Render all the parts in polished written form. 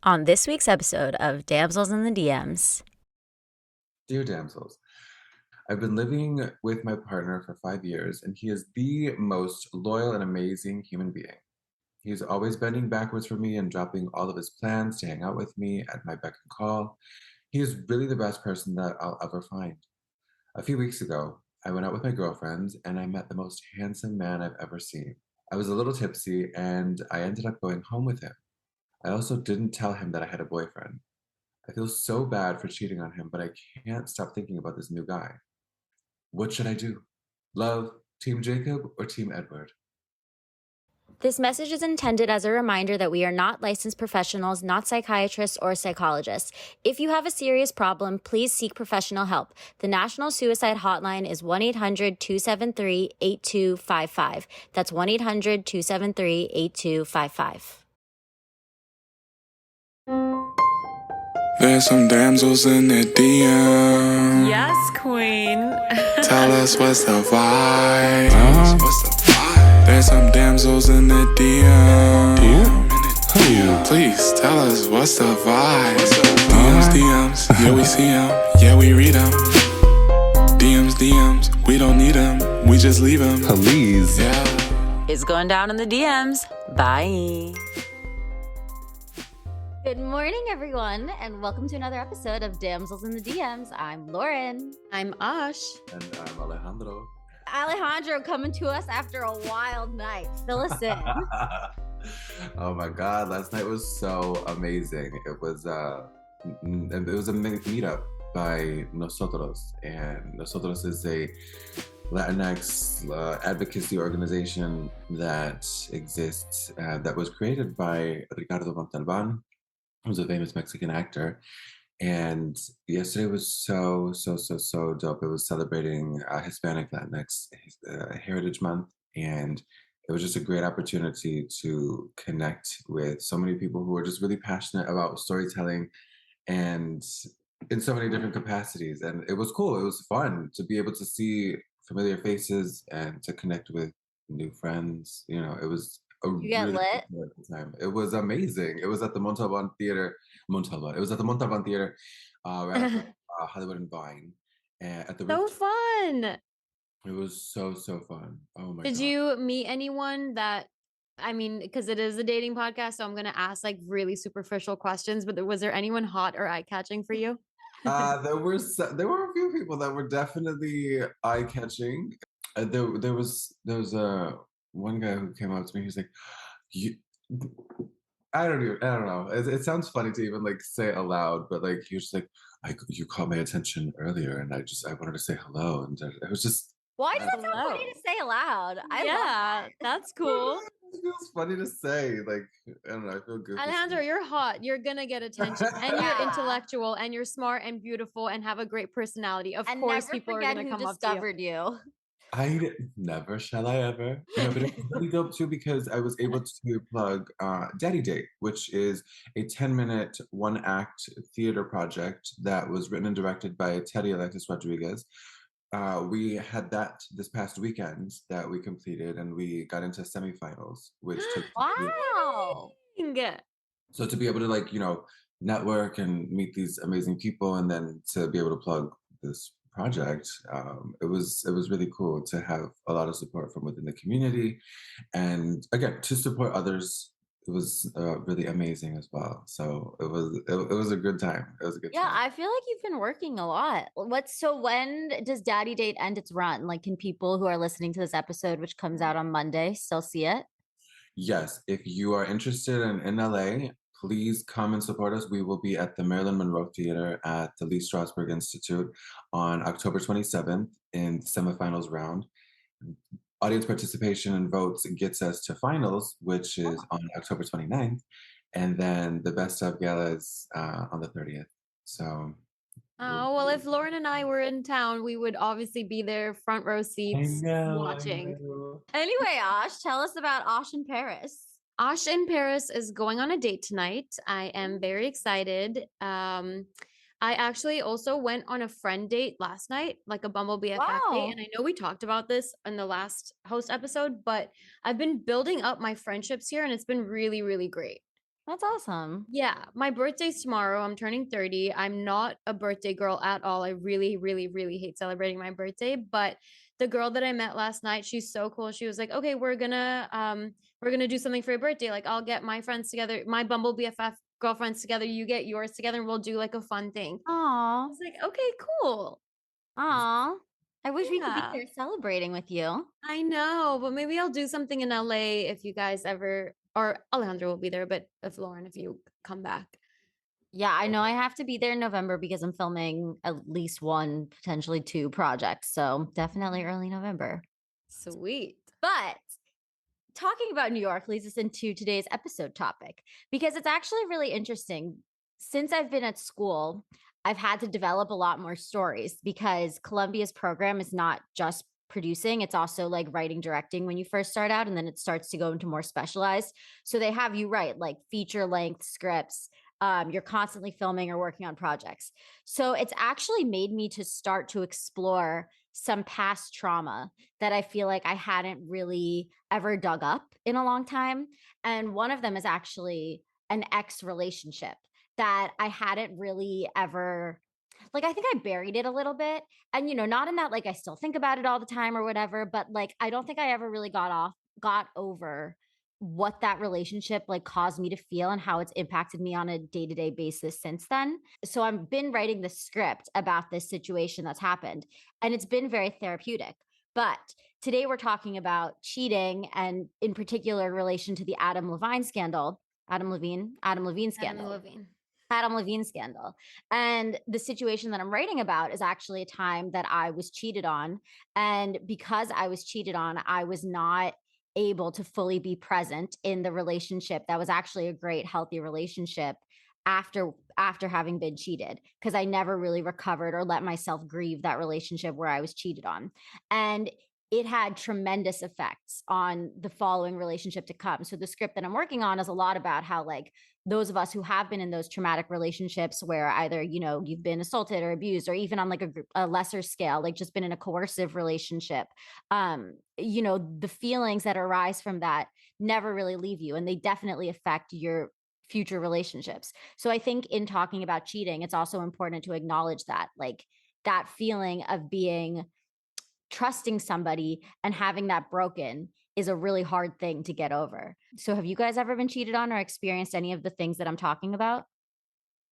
On this week's episode of Damsels in the DMs. Dear Damsels, I've been living with my partner for 5 years, and he is the most loyal and amazing human being. He's always bending backwards for me and dropping all of his plans to hang out with me at my beck and call. He is really the best person that I'll ever find. A few weeks ago, I went out with my girlfriends and I met the most handsome man I've ever seen. I was a little tipsy and I ended up going home with him. I also didn't tell him that I had a boyfriend. I feel so bad for cheating on him, but I can't stop thinking about this new guy. What should I do? Love, Team Jacob or Team Edward? This message is intended as a reminder that we are not licensed professionals, not psychiatrists or psychologists. If you have a serious problem, please seek professional help. The National Suicide Hotline is 1-800-273-8255. That's 1-800-273-8255. There's some damsels in the DM. Yes, queen. Tell us what's the vibe. There's some damsels in the DM. Please tell us what's the vibe. DMs, yeah we see them, yeah we read them. DMs, we don't need them, we just leave them. Please. Yeah. It's going down in the DMs. Bye. Good morning, everyone, and welcome to another episode of Damsels in the DMs. I'm Lauren. I'm Ash. And I'm Alejandro. Alejandro coming to us after a wild night. Fill us in. Oh my God, last night was so amazing. It was a meetup by Nosotros, and Nosotros is a Latinx advocacy organization that exists that was created by Ricardo Montalban, who's a famous Mexican actor. And yesterday was so dope. It was celebrating Hispanic Latinx Heritage Month, and it was just a great opportunity to connect with so many people who are just really passionate about storytelling and in so many different capacities. And it was cool. It was fun to be able to see familiar faces and to connect with new friends. You know, it was a You get really lit? good time. It was amazing. It was at the Montalban Theater. Montalban. It was at the Montalban Theater, right off of, Hollywood and Vine, and at the So roof. fun. It was so fun. Oh my Did God. you meet anyone that, I mean, because it is a dating podcast, so I'm going to ask like really superficial questions, but was there anyone hot or eye-catching for you? There were a few people that were definitely eye catching. There was one guy who came up to me. He's like, "You." I don't know. It sounds funny to even like say it aloud, but like he was just like, you caught my attention earlier, and I wanted to say hello, and it was just. Why does I that sound funny Hello. to say aloud? I love Yeah, that. that's cool. It feels funny to say. Like, I don't know. I feel good. Alejandro, you're hot. You're gonna get attention, and you're Yeah. intellectual, and you're smart and beautiful, and have a great personality. Of And course, never people are forget gonna who come up to you. discovered you. Never shall I ever. No, but it was really dope too because I was able to plug Daddy Date, which is a 10-minute, one-act theater project that was written and directed by Teddy Alexis Rodriguez. We had that this past weekend that we completed, and we got into semifinals, which took. Wow. So to be able to like, network and meet these amazing people and then to be able to plug this project, it was really cool to have a lot of support from within the community. And again, to support others, it was really amazing as well. So it was a good time. It was a good Yeah, time. I feel like you've been working a lot. So when does Daddy Date end its run? Like, can people who are listening to this episode, which comes out on Monday, still see it? Yes, if you are interested in LA, please come and support us. We will be at the Marilyn Monroe Theater at the Lee Strasberg Institute on October 27th in the semifinals round. Audience participation and votes gets us to finals, which is on October 29th. And then the best of gala is on the 30th. So Oh, well, if Lauren and I were in town, we would obviously be there, front row I seats, know, I watching. know. Anyway, Ash, tell us about Ash in Paris. Ash in Paris is going on a date tonight. I am very excited. I actually also went on a friend date last night, like a Bumble BFF Wow. date. And I know we talked about this in the last host episode, but I've been building up my friendships here and it's been really, really great. That's awesome. Yeah, my birthday's tomorrow. I'm turning 30. I'm not a birthday girl at all. I really, really, really hate celebrating my birthday. But the girl that I met last night, she's so cool. She was like, okay, we're gonna do something for your birthday. Like, I'll get my friends together, my Bumble BFF girlfriends together, you get yours together, and we'll do like a fun thing. I Aw. was like, okay, cool. Aw. I wish we could be Yeah. there celebrating with you. I know, but maybe I'll do something in LA if you guys ever, or Alejandro will be there, but if Lauren, if you come back. Yeah, I know I have to be there in November because I'm filming at least one, potentially two projects. So definitely early November. Sweet. But talking about New York leads us into today's episode topic because it's actually really interesting. Since I've been at school, I've had to develop a lot more stories because Columbia's program is not just producing, it's also like writing, directing when you first start out, and then it starts to go into more specialized. So they have you write like feature length scripts. You're constantly filming or working on projects. So it's actually made me to start to explore some past trauma that I feel like I hadn't really ever dug up in a long time. And one of them is actually an ex relationship that I hadn't really ever, like, I think I buried it a little bit. And, not in that, like, I still think about it all the time or whatever, but like, I don't think I ever really got over what that relationship like caused me to feel and how it's impacted me on a day-to-day basis since then. So I've been writing the script about this situation that's happened, and it's been very therapeutic. But today we're talking about cheating, and in particular in relation to the Adam Levine Adam scandal. Levine. Adam Levine scandal. And the situation that I'm writing about is actually a time that I was cheated on. And because I was cheated on, I was not able to fully be present in the relationship that was actually a great, healthy relationship after having been cheated, because I never really recovered or let myself grieve that relationship where I was cheated on. And it had tremendous effects on the following relationship to come. So the script that I'm working on is a lot about how, like, those of us who have been in those traumatic relationships where either, you've been assaulted or abused, or even on like a lesser scale, like just been in a coercive relationship, the feelings that arise from that never really leave you, and they definitely affect your future relationships. So I think in talking about cheating, it's also important to acknowledge that, like, that feeling of being trusting somebody and having that broken is a really hard thing to get over. So have you guys ever been cheated on or experienced any of the things that I'm talking about?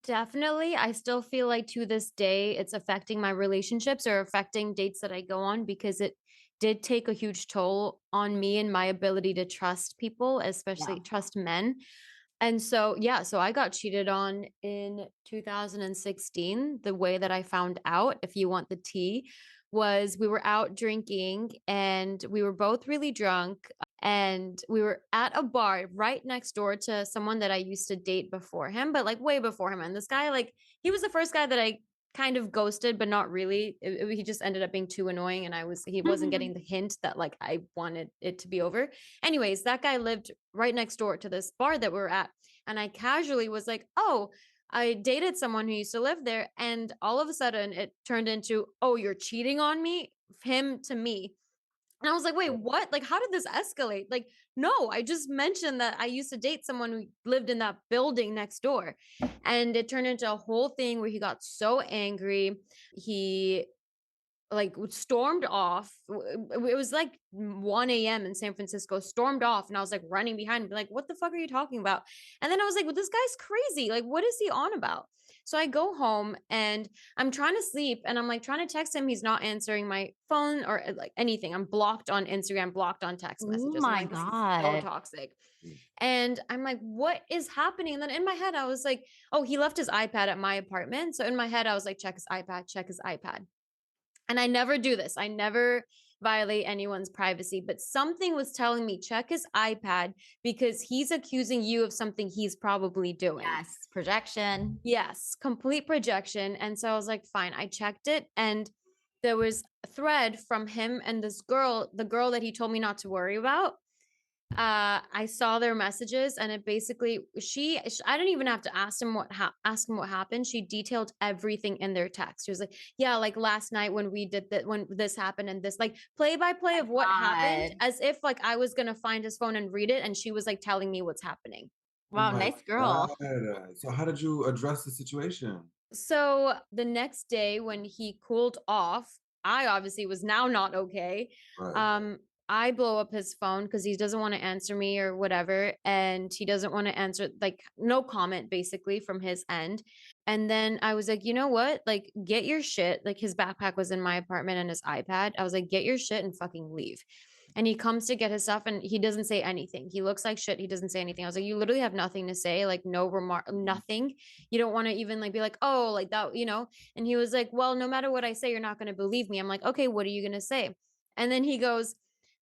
Definitely. I still feel like to this day it's affecting my relationships or affecting dates that I go on, because it did take a huge toll on me and my ability to trust people, especially Yeah. trust men. And so, yeah, so I got cheated on in 2016. The way that I found out, if you want the tea, was we were out drinking and we were both really drunk, and we were at a bar right next door to someone that I used to date before him, but like way before him. And this guy, like, he was the first guy that I kind of ghosted, but not really. He just ended up being too annoying, and he wasn't getting the hint that like I wanted it to be over. Anyways, that guy lived right next door to this bar that we were at, and I casually was like, "Oh, I dated someone who used to live there," and all of a sudden it turned into, "Oh, you're cheating on me," him to me. And I was like, wait, what? Like, how did this escalate? Like, no, I just mentioned that I used to date someone who lived in that building next door. And it turned into a whole thing where he got so angry. He like stormed off. It was like 1 a.m. in San Francisco, stormed off. And I was like running behind him, like, what the fuck are you talking about? And then I was like, well, this guy's crazy. Like, what is he on about? So I go home and I'm trying to sleep, and I'm like trying to text him. He's not answering my phone or like anything. I'm blocked on Instagram, blocked on text Oh messages. I'm my like, this is so God. toxic. And I'm like, what is happening? And then in my head, I was like, oh, he left his iPad at my apartment. So in my head, I was like, check his iPad, check his iPad. And I never do this. I never violate anyone's privacy, but something was telling me check his iPad because he's accusing you of something he's probably doing. Yes, projection. Yes, complete projection. And so I was like, fine. I checked it, and there was a thread from him and this girl, the girl that he told me not to worry about. I saw their messages, and it basically I didn't even have to ask him ask him what happened. She detailed everything in their text. She was like, yeah, like last night when we did that, when this happened, and this, like, play by play of what happened, God. as if like I was gonna find his phone and read it, and she was like telling me what's happening. Oh Wow, my nice girl. God. So how did you address the situation? So the next day when he cooled off, I obviously was now not okay. Right. Um, I blow up his phone because he doesn't want to answer me or whatever, and he doesn't want to answer, like, no comment basically from his end. And then I was like, you know what? Like, get your shit. Like, his backpack was in my apartment and his iPad. I was like, get your shit and fucking leave. And he comes to get his stuff and he doesn't say anything. He looks like shit. He doesn't say anything. I was like, you literally have nothing to say, like, no remark, nothing. You don't want to even like be like, oh, like that, you know? And he was like, well, no matter what I say, you're not going to believe me. I'm like, okay, what are you going to say? And then he goes,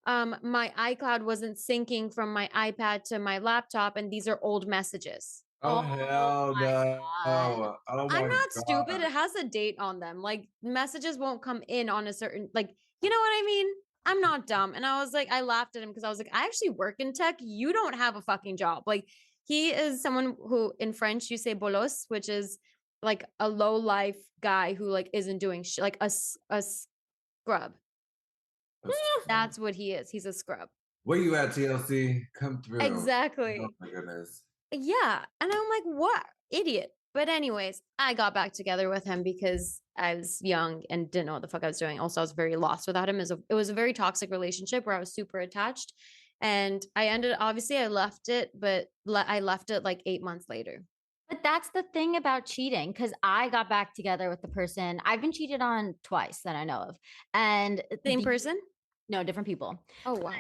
my iCloud wasn't syncing from my iPad to my laptop, and these are old messages. Oh Oh hell my no. God. Oh I'm my not stupid. God. It has a date on them. Like, messages won't come in on a certain, like, you know what I mean? I'm not dumb. And I was like, I laughed at him because I was like, I actually work in tech. You don't have a fucking job. Like, he is someone who in French you say bolos, which is like a low life guy who like isn't doing shit, like a scrub. That's what he is. He's a scrub. Where you at, TLC? Come through. Oh Exactly. my goodness. Yeah. And I'm like, what? Idiot. But anyways, I got back together with him because I was young and didn't know what the fuck I was doing. Also, I was very lost without him. It was a very toxic relationship where I was super attached. And obviously I left it, but I left it like 8 months later. But that's the thing about cheating, because I got back together with the person I've been cheated on twice that I know of. And Same person? no, different people. Oh, wow.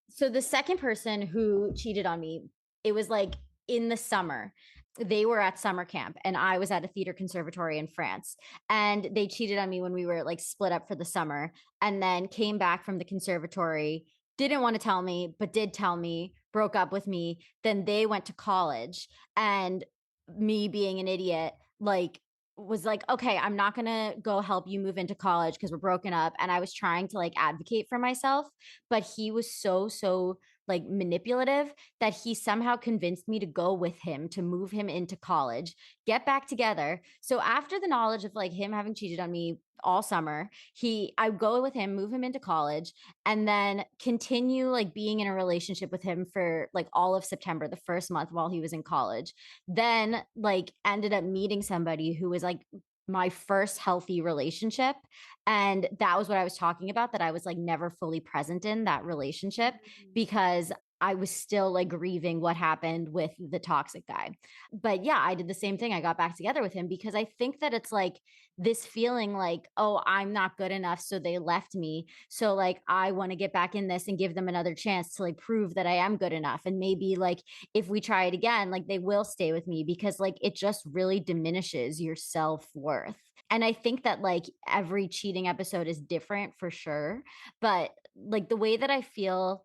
So the second person who cheated on me, it was like in the summer. They were at summer camp and I was at a theater conservatory in France. And they cheated on me when we were like split up for the summer and then came back from the conservatory, didn't want to tell me, but did tell me, broke up with me. Then they went to college and me being an idiot, like was like, okay, I'm not going to go help you move into college because we're broken up. And I was trying to like advocate for myself, but he was so like manipulative that he somehow convinced me to go with him to move him into college, get back together. So after the knowledge of like him having cheated on me all summer, I go with him, move him into college, and then continue like being in a relationship with him for like all of September, the first month while he was in college. Then like ended up meeting somebody who was like my first healthy relationship. And that was what I was talking about, that I was like never fully present in that relationship because I was still like grieving what happened with the toxic guy. But yeah, I did the same thing. I got back together with him because I think that it's like this feeling like, oh, I'm not good enough. So they left me. So like, I want to get back in this and give them another chance to like prove that I am good enough. And maybe like if we try it again, like they will stay with me because like it just really diminishes your self worth. And I think that like every cheating episode is different for sure. But like the way that I feel,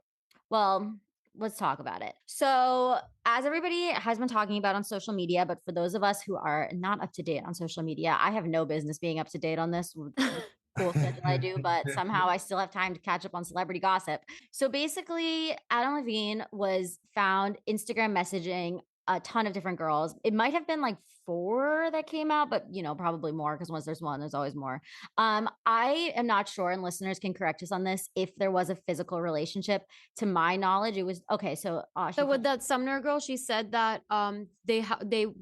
well, let's talk about it. So, as everybody has been talking about on social media, but for those of us who are not up to date on social media, I have no business being up to date on this with the cool schedule I do, but somehow I still have time to catch up on celebrity gossip. So basically, Adam Levine was found Instagram messaging a ton of different girls. It might have been like four that came out, but you know, probably more because once there's one, there's always more. I am not sure, and listeners can correct us on this, if there was a physical relationship. To my knowledge, it was okay. So, So with that Sumner girl, she said that it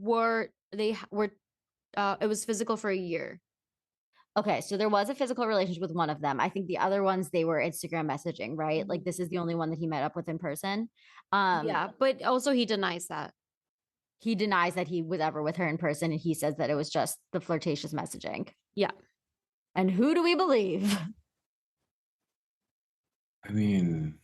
was physical for a year. okay, so there was a physical relationship with one of them. I think the other ones they were Instagram messaging, right? Like this is the only one that he met up with in person. Yeah, but also he denies that. He denies that he was ever with her in person, and he says that it was just the flirtatious messaging. Yeah. And who do we believe? I mean,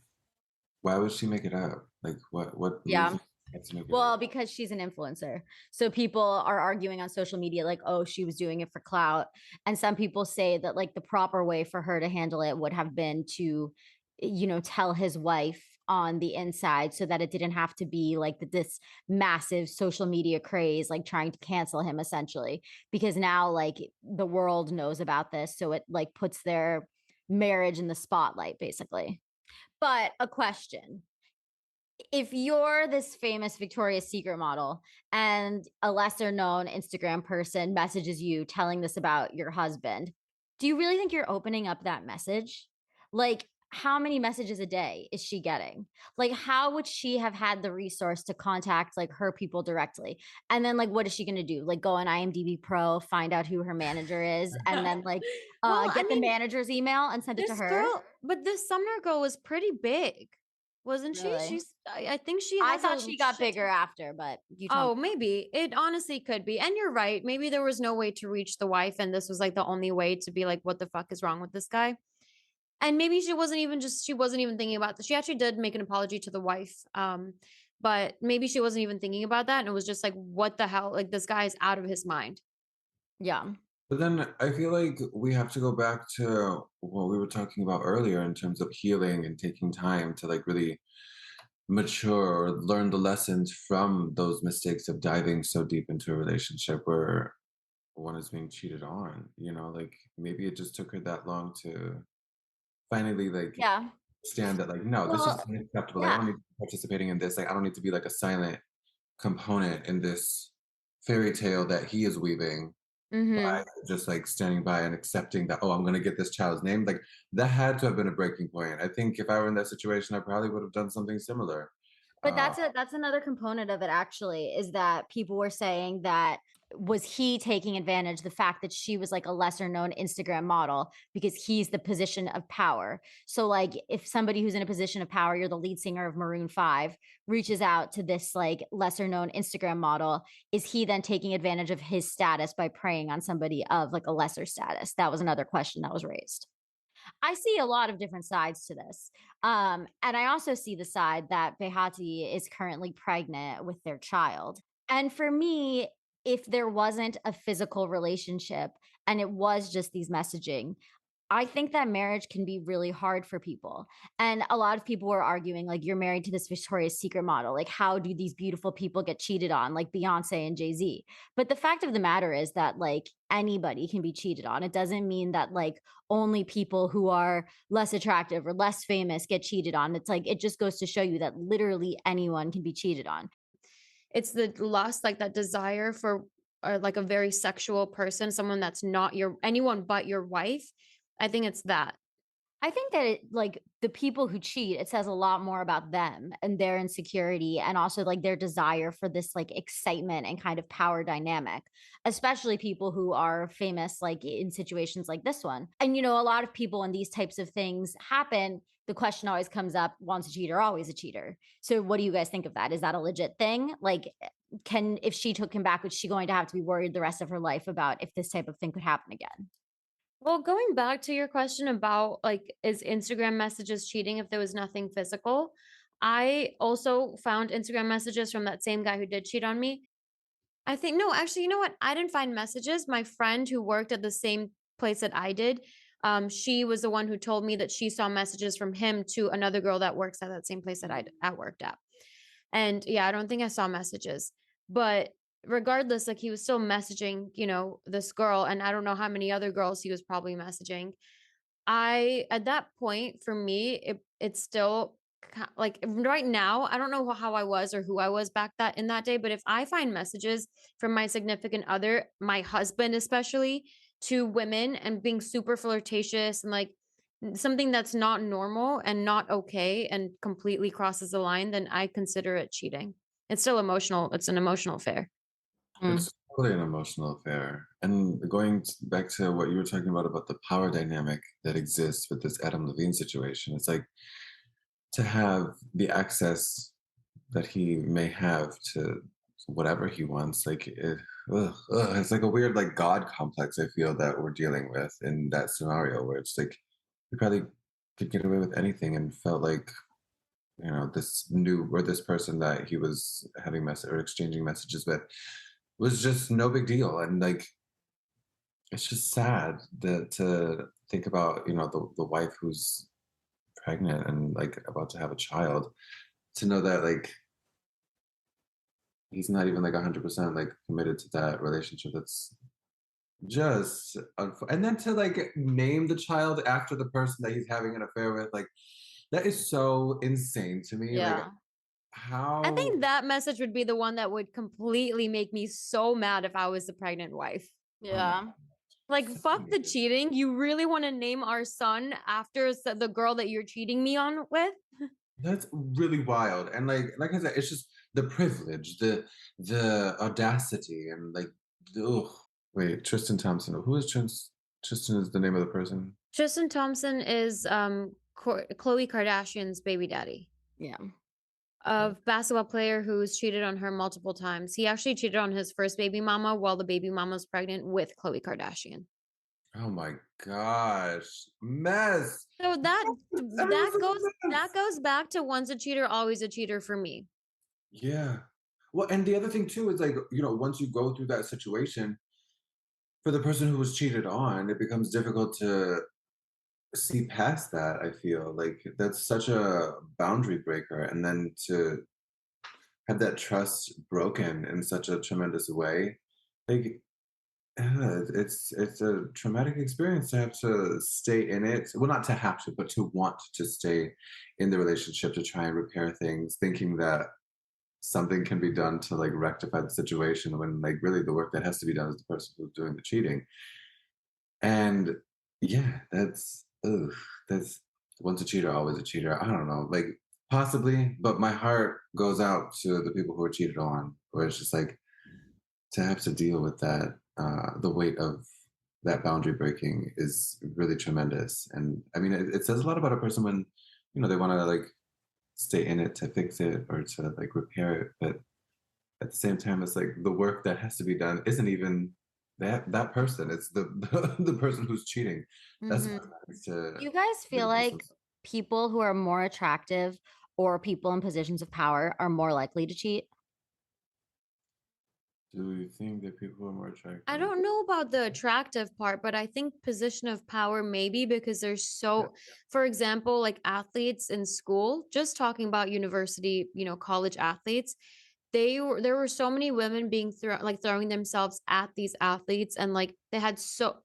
why would she make it up? Like what Yeah. reason to make it Well, up? because she's an influencer. So people are arguing on social media like, oh, she was doing it for clout. And some people say that like the proper way for her to handle it would have been to, you know, tell his wife on the inside so that it didn't have to be like this massive social media craze, like trying to cancel him essentially. Because now like the world knows about this. So it like puts their marriage in the spotlight, basically. But a question, if you're this famous Victoria's Secret model and a lesser known Instagram person messages you telling this about your husband, do you really think you're opening up that message? Like, how many messages a day is she getting? Like, how would she have had the resource to contact like her people directly? And then like, what is she going to do? Like, go on IMDb Pro, find out who her manager is, and then like Well, I get the mean, manager's email and send it to this her? girl, but this Sumner girl was pretty big, wasn't she? Really? I think she I has thought a she got shit bigger after, but you tell me. Oh, maybe. It honestly could be. And you're right. Maybe there was no way to reach the wife, and this was like the only way to be like, what the fuck is wrong with this guy? And maybe she wasn't even thinking about this. She actually did make an apology to the wife. But maybe she wasn't even thinking about that. And it was just like, what the hell? Like, this guy is out of his mind. Yeah. But then I feel like we have to go back to what we were talking about earlier in terms of healing and taking time to like really mature or learn the lessons from those mistakes of diving so deep into a relationship where one is being cheated on. Like maybe it just took her that long to finally like Yeah. stand that like, no, this is Well, unacceptable. Like I don't yeah. need to be participating in this. Like I don't need to be like a silent component in this fairy tale that he is weaving Mm-hmm. by just like standing by and accepting that, oh, I'm gonna get this child's name. Like that had to have been a breaking point. I think if I were in that situation, I probably would have done something similar. But Uh, that's another component of it actually, is that people were saying that was he taking advantage the fact that she was like a lesser known Instagram model because he's the position of power. So like if somebody who's in a position of power, you're the lead singer of Maroon 5, reaches out to this like lesser known Instagram model, is he then taking advantage of his status by preying on somebody of like a lesser status? That was another question that was raised. I see a lot of different sides to this. And I also see the side that Behati is currently pregnant with their child. And for me, if there wasn't a physical relationship and it was just these messaging, I think that marriage can be really hard for people. And a lot of people were arguing, like, you're married to this Victoria's Secret model. Like, how do these beautiful people get cheated on, like Beyonce and Jay-Z? But the fact of the matter is that, like, anybody can be cheated on. It doesn't mean that, like, only people who are less attractive or less famous get cheated on. It's like, it just goes to show you that literally anyone can be cheated on. It's the lust, like that desire for like a very sexual person, someone that's not your anyone but your wife. I think it's that. I think that like the people who cheat, it says a lot more about them and their insecurity and also like their desire for this like excitement and kind of power dynamic, especially people who are famous like in situations like this one. And a lot of people when these types of things happen, the question always comes up, once a cheater, always a cheater. So what do you guys think of that? Is that a legit thing? Like if she took him back, was she going to have to be worried the rest of her life about if this type of thing could happen again? Well, going back to your question about like, is Instagram messages cheating if there was nothing physical? I also found Instagram messages from that same guy who did cheat on me. I think, no, actually, you know what? I didn't find messages. My friend who worked at the same place that I did, she was the one who told me that she saw messages from him to another girl that works at that same place that I worked at. And yeah, I don't think I saw messages. But regardless, like he was still messaging, this girl, and I don't know how many other girls he was probably messaging. At that point, for me, it's still like right now, I don't know how I was or who I was back that in that day, but if I find messages from my significant other, my husband especially, to women and being super flirtatious and like something that's not normal and not okay and completely crosses the line, then I consider it cheating. It's still emotional. It's an emotional affair. Mm. it's totally an emotional affair. And going back to what you were talking about the power dynamic that exists with this Adam Levine situation, it's like to have the access that he may have to whatever he wants, like it's like a weird like God complex. I feel that we're dealing with in that scenario where it's like he probably could get away with anything and felt like this new or this person that he was having message or exchanging messages with was just no big deal. And like it's just sad that to think about the wife who's pregnant and like about to have a child, to know that like he's not even like 100% like committed to that relationship. That's just and then to like name the child after the person that he's having an affair with, like that is so insane to me. Like Yeah. I how think that message would be the one that would completely make me so mad if I was the pregnant wife. Yeah. Like, fuck the cheating. You really want to name our son after the girl that you're cheating me on with? That's really wild. And like I said, it's just the privilege, the audacity, and like, ugh. Wait, Tristan Thompson. Who is Tristan? Is the name of the person? Tristan Thompson is Khloe Kardashian's baby daddy. Yeah. Of basketball player who's cheated on her multiple times. He actually cheated on his first baby mama while the baby mama was pregnant with Khloe Kardashian. Oh my gosh, mess. So that Everyone's a mess. goes back to once a cheater, always a cheater for me. Yeah. Well, and the other thing too is like, once you go through that situation, for the person who was cheated on, it becomes difficult to see past that. I feel like that's such a boundary breaker. And then to have that trust broken in such a tremendous way, like, it's a traumatic experience to have to stay in it. Well, not to have to, but to want to stay in the relationship to try and repair things, thinking that something can be done to like rectify the situation when like really the work that has to be done is the person who's doing the cheating. And yeah, that's once a cheater, always a cheater. I don't know, like possibly, but my heart goes out to the people who are cheated on, where it's just like to have to deal with that, the weight of that boundary breaking is really tremendous. And I mean, it says a lot about a person when, they want to like stay in it to fix it or to like repair it. But at the same time, it's like the work that has to be done isn't even that person. It's the person who's cheating. That's Mhm. what needs to Do you guys feel really do like people who are more attractive or people in positions of power are more likely to cheat? Do you think that people are more attractive? I don't know about the attractive part, but I think position of power maybe because there's Yeah. for example, like athletes in school, just talking about university, college athletes, there were so many women being throwing themselves at these athletes, and like they had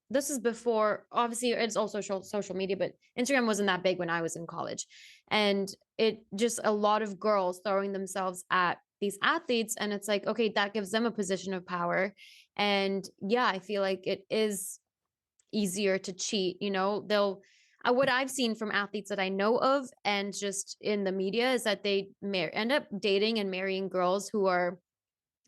this is before, obviously it's also social media, but Instagram wasn't that big when I was in college, and it just a lot of girls throwing themselves at these athletes, and it's like, okay, that gives them a position of power. And yeah, I feel like it is easier to cheat. They'll what I've seen from athletes that I know of and just in the media is that they end up dating and marrying girls who are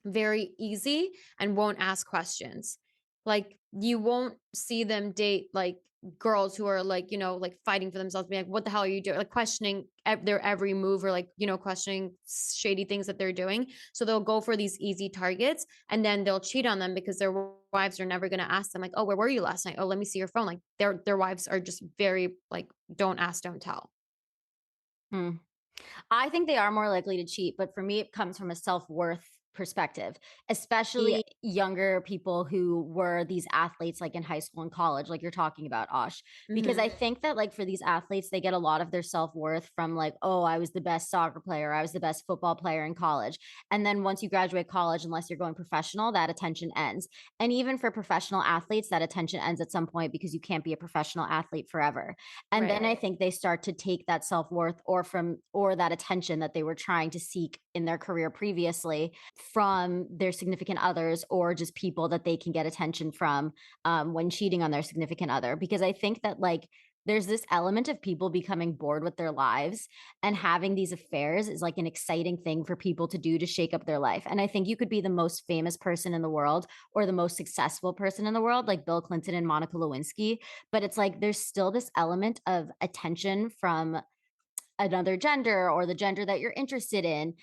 very easy and won't ask questions. Like you won't see them date like girls who are like, like fighting for themselves, being like, what the hell are you doing? Like questioning their every move, or like, questioning shady things that they're doing. So they'll go for these easy targets and then they'll cheat on them because their wives are never going to ask them like, oh, where were you last night? Oh, let me see your phone. Like their wives are just very like, don't ask, don't tell. Hmm. I think they are more likely to cheat, but for me, it comes from a self-worth perspective, especially younger people who were these athletes like in high school and college, like you're talking about, Osh. Because I think that like for these athletes, they get a lot of their self-worth from like, oh, I was the best soccer player, I was the best football player in college. And then once you graduate college, unless you're going professional, that attention ends. And even for professional athletes, that attention ends at some point because you can't be a professional athlete forever. And then I think they start to take that self-worth or that attention that they were trying to seek in their career previously from their significant others or just people that they can get attention from when cheating on their significant other. Because I think that like there's this element of people becoming bored with their lives, and having these affairs is like an exciting thing for people to do to shake up their life. And I think you could be the most famous person in the world or the most successful person in the world, like Bill Clinton and Monica Lewinsky, but it's like there's still this element of attention from another gender or the gender that you're interested in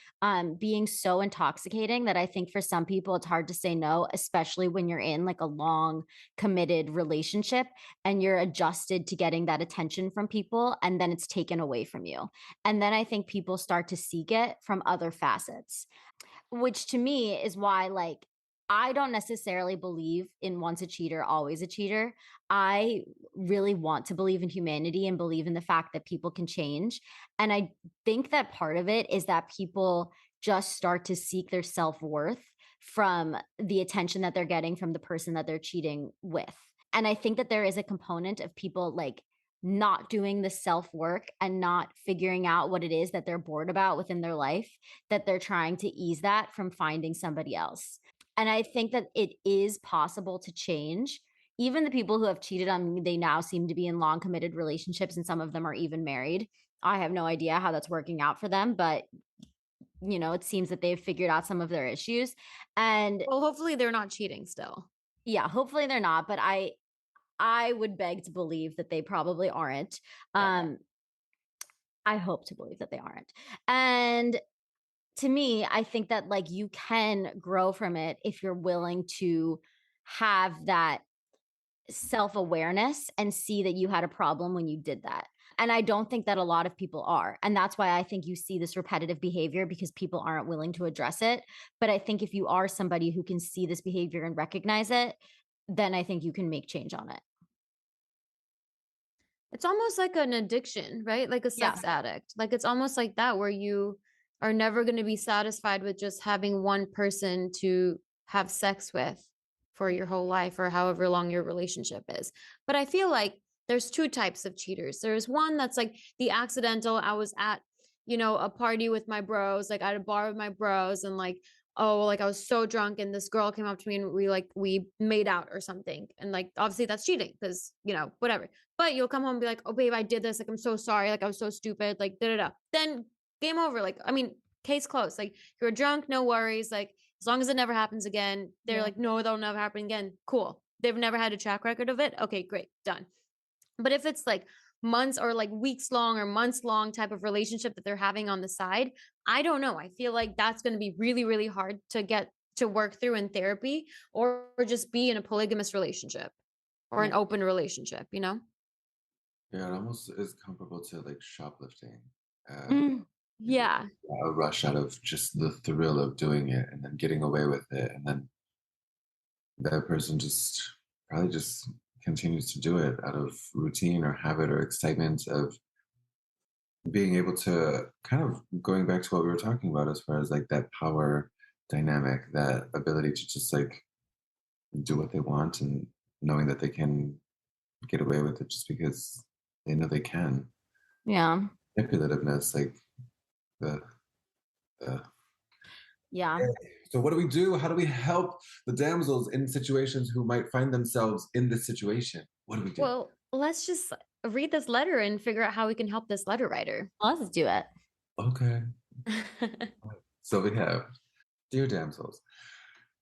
being so intoxicating that I think for some people it's hard to say no, especially when you're in like a long committed relationship and you're adjusted to getting that attention from people and then it's taken away from you. And then I think people start to seek it from other facets, which to me is why like I don't necessarily believe in once a cheater, always a cheater. I really want to believe in humanity and believe in the fact that people can change. And I think that part of it is that people just start to seek their self-worth from the attention that they're getting from the person that they're cheating with. And I think that there is a component of people like not doing the self work and not figuring out what it is that they're bored about within their life, that they're trying to ease that from finding somebody else. And I think that it is possible to change even the people who have cheated on me, they now seem to be in long committed relationships, and some of them are even married. I have no idea how that's working out for them, but it seems that they've figured out some of their issues. And Well, hopefully they're not cheating still. yeah, hopefully they're not, but I would beg to believe that they probably aren't. I hope to believe that they aren't. And to me, I think that like you can grow from it if you're willing to have that self-awareness and see that you had a problem when you did that. And I don't think that a lot of people are. And that's why I think you see this repetitive behavior, because people aren't willing to address it. But I think if you are somebody who can see this behavior and recognize it, then I think you can make change on it. It's almost like an addiction, right? Like a Yeah. sex addict. Like it's almost like that, where you are never going to be satisfied with just having one person to have sex with for your whole life or however long your relationship is. But I feel like there's two types of cheaters. There's one that's like the accidental. I was at, a party with my bros, like at a bar with my bros, and like, oh, like I was so drunk and this girl came up to me and we made out or something. And like obviously that's cheating because, whatever. But you'll come home and be like, oh babe, I did this. Like, I'm so sorry. Like I was so stupid. Like da da da. Then game over. Like, I mean, case closed. Like you're drunk, no worries. Like as long as it never happens again. They're like, no, that'll never happen again. Cool. They've never had a track record of it. Okay, great. Done. But if it's like months or like weeks long or months long type of relationship that they're having on the side, I don't know. I feel like that's going to be really, really hard to get to work through in therapy, or just be in a polygamous relationship or an open relationship, Yeah, it almost is comparable to like shoplifting. Yeah. A rush out of just the thrill of doing it and then getting away with it, and then that person just probably just continues to do it out of routine or habit or excitement of being able to kind of going back to what we were talking about as far as like that power dynamic, that ability to just like do what they want and knowing that they can get away with it just because they know they can. Yeah. Manipulativeness, like the Yeah. so what do we do? How do we help the damsels in situations who might find themselves in this situation? What do we do? Well, let's just read this letter and figure out how we can help this letter writer. Let's do it. Okay. So we have, dear damsels,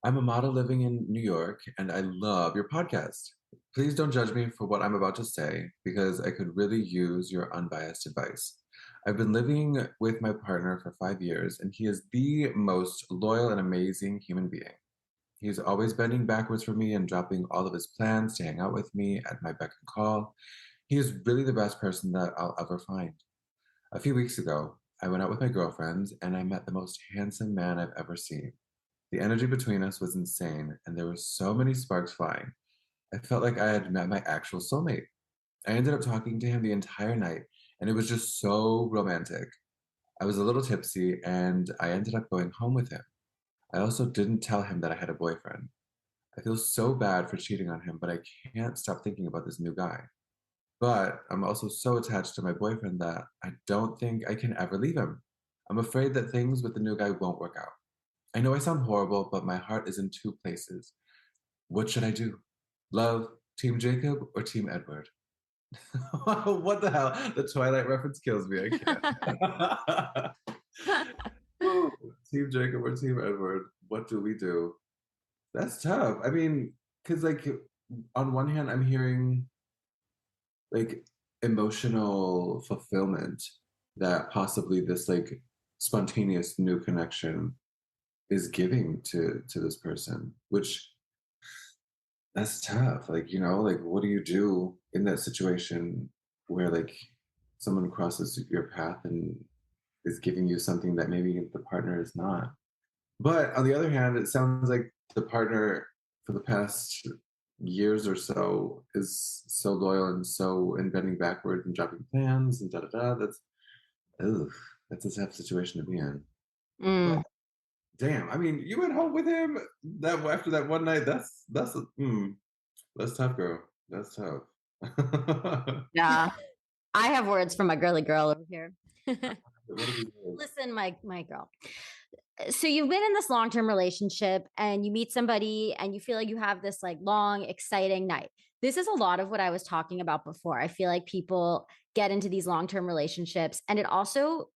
I'm a model living in New York and I love your podcast. Please don't judge me for what I'm about to say because I could really use your unbiased advice. I've been living with my partner for 5 years and he is the most loyal and amazing human being. He's always bending backwards for me and dropping all of his plans to hang out with me at my beck and call. He is really the best person that I'll ever find. A few weeks ago, I went out with my girlfriends and I met the most handsome man I've ever seen. The energy between us was insane and there were so many sparks flying. I felt like I had met my actual soulmate. I ended up talking to him the entire night and it was just so romantic. I was a little tipsy and I ended up going home with him. I also didn't tell him that I had a boyfriend. I feel so bad for cheating on him, but I can't stop thinking about this new guy. But I'm also so attached to my boyfriend that I don't think I can ever leave him. I'm afraid that things with the new guy won't work out. I know I sound horrible, but my heart is in two places. What should I do? Love Team Jacob or Team Edward? What the hell? The Twilight reference kills me. I can't. Ooh, Team Jacob or Team Edward? What do we do? That's tough. I mean, because like on one hand, I'm hearing like emotional fulfillment that possibly this like spontaneous new connection is giving to this person, which that's tough. Like, like what do you do in that situation where like someone crosses your path and is giving you something that maybe the partner is not? But on the other hand, it sounds like the partner for the past years or so is so loyal and so and bending backward and dropping plans and da da da. That's a tough situation to be in. But damn, I mean, you went home with him that after that one night. That's tough, girl. That's tough. Yeah. I have words from my girly girl over here. What do we do? Listen, my girl. so you've been in this long-term relationship and you meet somebody and you feel like you have this like long, exciting night. This is a lot of what I was talking about before. I feel like people get into these long-term relationships and it also,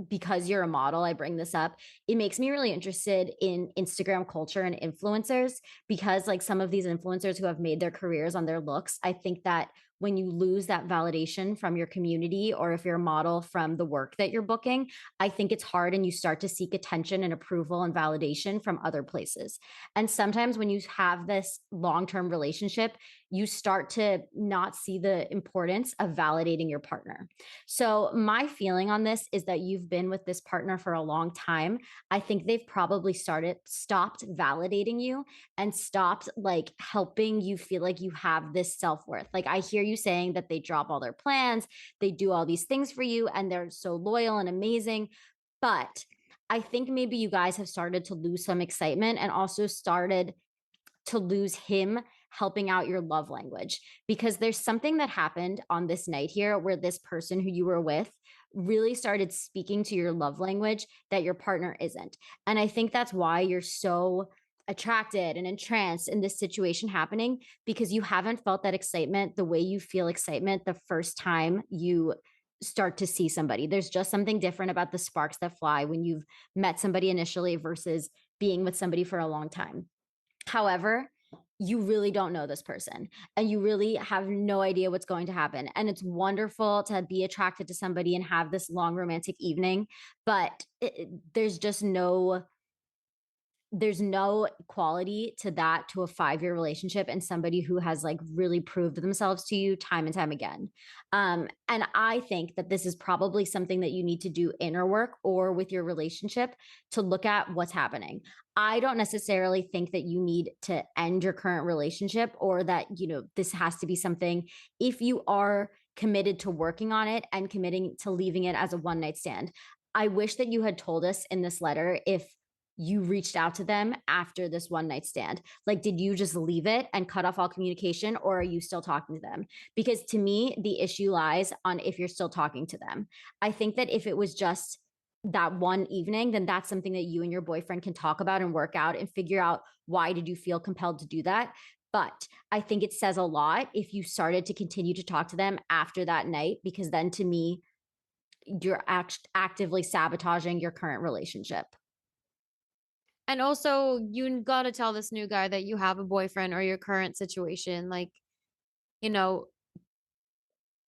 because you're a model, I bring this up. It makes me really interested in Instagram culture and influencers because, like, some of these influencers who have made their careers on their looks, I think that when you lose that validation from your community or if you're a model from the work that you're booking, I think it's hard and you start to seek attention and approval and validation from other places. And sometimes when you have this long term relationship, you start to not see the importance of validating your partner. So, my feeling on this is that you've been with this partner for a long time. I think they've probably stopped validating you and stopped like helping you feel like you have this self worth. Like, I hear you saying that they drop all their plans, they do all these things for you, and they're so loyal and amazing. But I think maybe you guys have started to lose some excitement and also started to lose him helping out your love language because there's something that happened on this night here where this person who you were with really started speaking to your love language that your partner isn't. And I think that's why you're so attracted and entranced in this situation happening because you haven't felt that excitement the way you feel excitement the first time you start to see somebody. There's just something different about the sparks that fly when you've met somebody initially versus being with somebody for a long time. However, you really don't know this person and you really have no idea what's going to happen. And it's wonderful to be attracted to somebody and have this long romantic evening, but there's no quality to that to a 5-year relationship and somebody who has like really proved themselves to you time and time again. And I think that this is probably something that you need to do inner work or with your relationship to look at what's happening. I don't necessarily think that you need to end your current relationship or that, this has to be something if you are committed to working on it and committing to leaving it as a one night stand. I wish that you had told us in this letter if you reached out to them after this one night stand. Like, did you just leave it and cut off all communication, or are you still talking to them? Because to me, the issue lies on if you're still talking to them. I think that if it was just that one evening, then that's something that you and your boyfriend can talk about and work out and figure out why did you feel compelled to do that. But I think it says a lot if you started to continue to talk to them after that night, because then to me, you're actively sabotaging your current relationship. And also, you got to tell this new guy that you have a boyfriend or your current situation. Like, you know,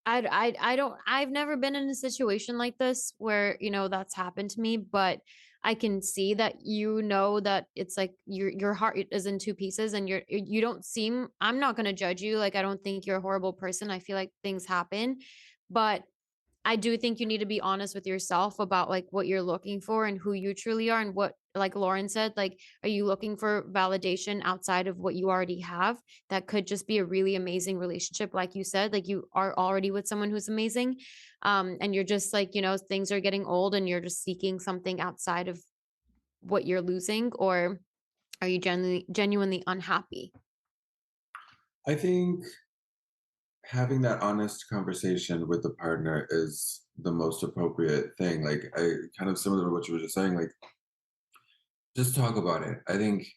I've never been in a situation like this where, that's happened to me, but I can see that, that it's like your heart is in two pieces and you don't seem, I'm not going to judge you. Like, I don't think you're a horrible person. I feel like things happen, but I do think you need to be honest with yourself about like what you're looking for and who you truly are and what, like Lauren said, like, are you looking for validation outside of what you already have? That could just be a really amazing relationship. Like you said, like you are already with someone who's amazing. And you're just like, things are getting old and you're just seeking something outside of what you're losing, or are you genuinely unhappy? I think having that honest conversation with the partner is the most appropriate thing. Like, I kind of similar to what you were just saying, like, just talk about it. I think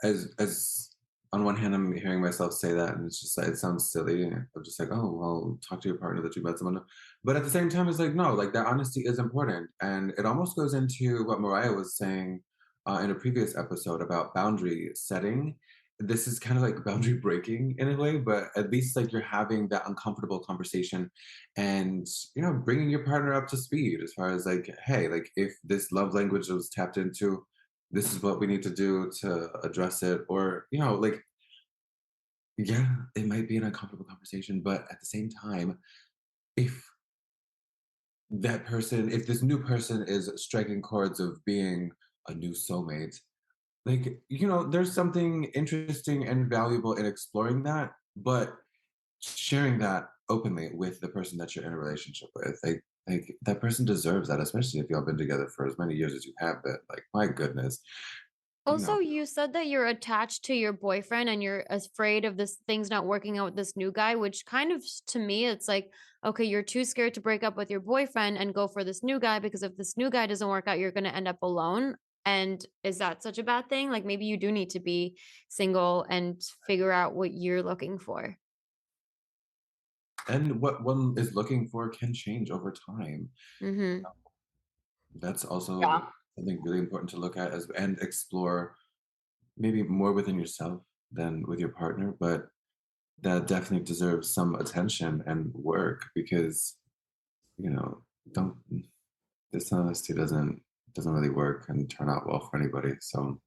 as on one hand, I'm hearing myself say that, and it's just like, it sounds silly. I'm just like, oh, well, talk to your partner that you met someone. But at the same time, it's like, no, like that honesty is important. And it almost goes into what Mariah was saying in a previous episode about boundary setting. This is kind of like boundary breaking in a way, but at least like you're having that uncomfortable conversation and, bringing your partner up to speed as far as like, hey, like if this love language was tapped into, this is what we need to do to address it. Or, like, yeah, it might be an uncomfortable conversation, but at the same time, if if this new person is striking chords of being a new soulmate, like, there's something interesting and valuable in exploring that, but sharing that openly with the person that you're in a relationship with. Like that person deserves that, especially if y'all been together for as many years as you have been. Like, my goodness, you Also, know. you said that you're attached to your boyfriend and you're afraid of this things not working out with this new guy, which kind of to me, it's like, okay, you're too scared to break up with your boyfriend and go for this new guy because if this new guy doesn't work out, you're going to end up alone. And is that such a bad thing? Like maybe you do need to be single and figure out what you're looking for. And what one is looking for can change over time. Mm-hmm. That's Yeah. also something really important to look at as and explore maybe more within yourself than with your partner, but that definitely deserves some attention and work because, you know, don't dishonesty doesn't really work and turn out well for anybody. So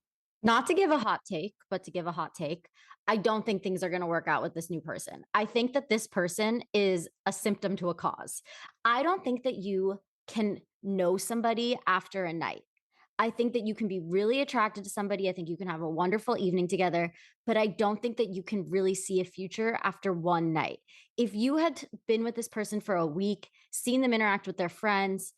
Not to give a hot take, but to give a hot take, I don't think things are going to work out with this new person. I think that this person is a symptom to a cause. I don't think that you can know somebody after a night. I think that you can be really attracted to somebody. I think you can have a wonderful evening together, but I don't think that you can really see a future after one night. If you had been with this person for a week, seen them interact with their friends,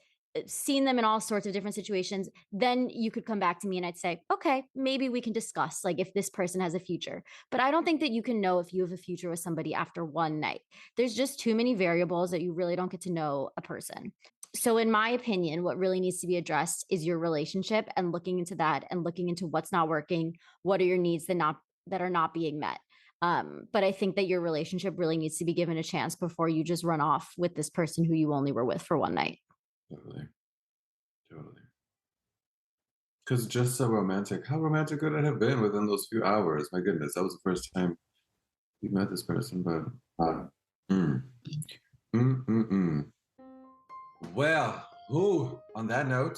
seen them in all sorts of different situations, then you could come back to me and I'd say, okay, maybe we can discuss like if this person has a future. But I don't think that you can know if you have a future with somebody after one night. There's just too many variables that you really don't get to know a person. So, in my opinion, what really needs to be addressed is your relationship and looking into that and looking into what's not working, what are your needs that are not being met. But I think that your relationship really needs to be given a chance before you just run off with this person who you only were with for one night. totally, totally. Because just so romantic, how romantic could it have been within those few hours? My goodness, that was the first time you met this person, but mm, mm, mm, mm. Well, on that note,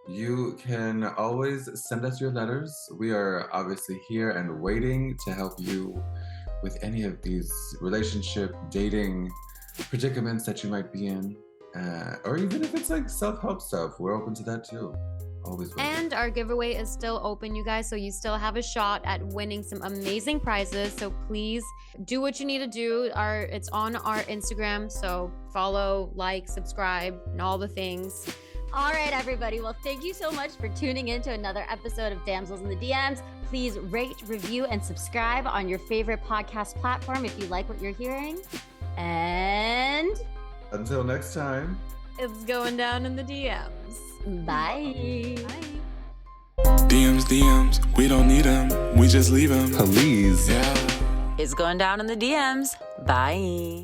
you can always send us your letters. We are obviously here and waiting to help you with any of these relationship, dating predicaments that you might be in. Or even if it's like self-help stuff, we're open to that too. Always willing. And our giveaway is still open, you guys. So you still have a shot at winning some amazing prizes. So please do what you need to do. It's on our Instagram. So follow, like, subscribe, and all the things. All right, everybody. Well, thank you so much for tuning in to another episode of Damsels in the DMs. Please rate, review, and subscribe on your favorite podcast platform if you like what you're hearing. And Until next time. It's going down in the DMs. bye. Bye. DMs, we don't need them, we just leave them. Please. Yeah. It's going down in the DMs. Bye.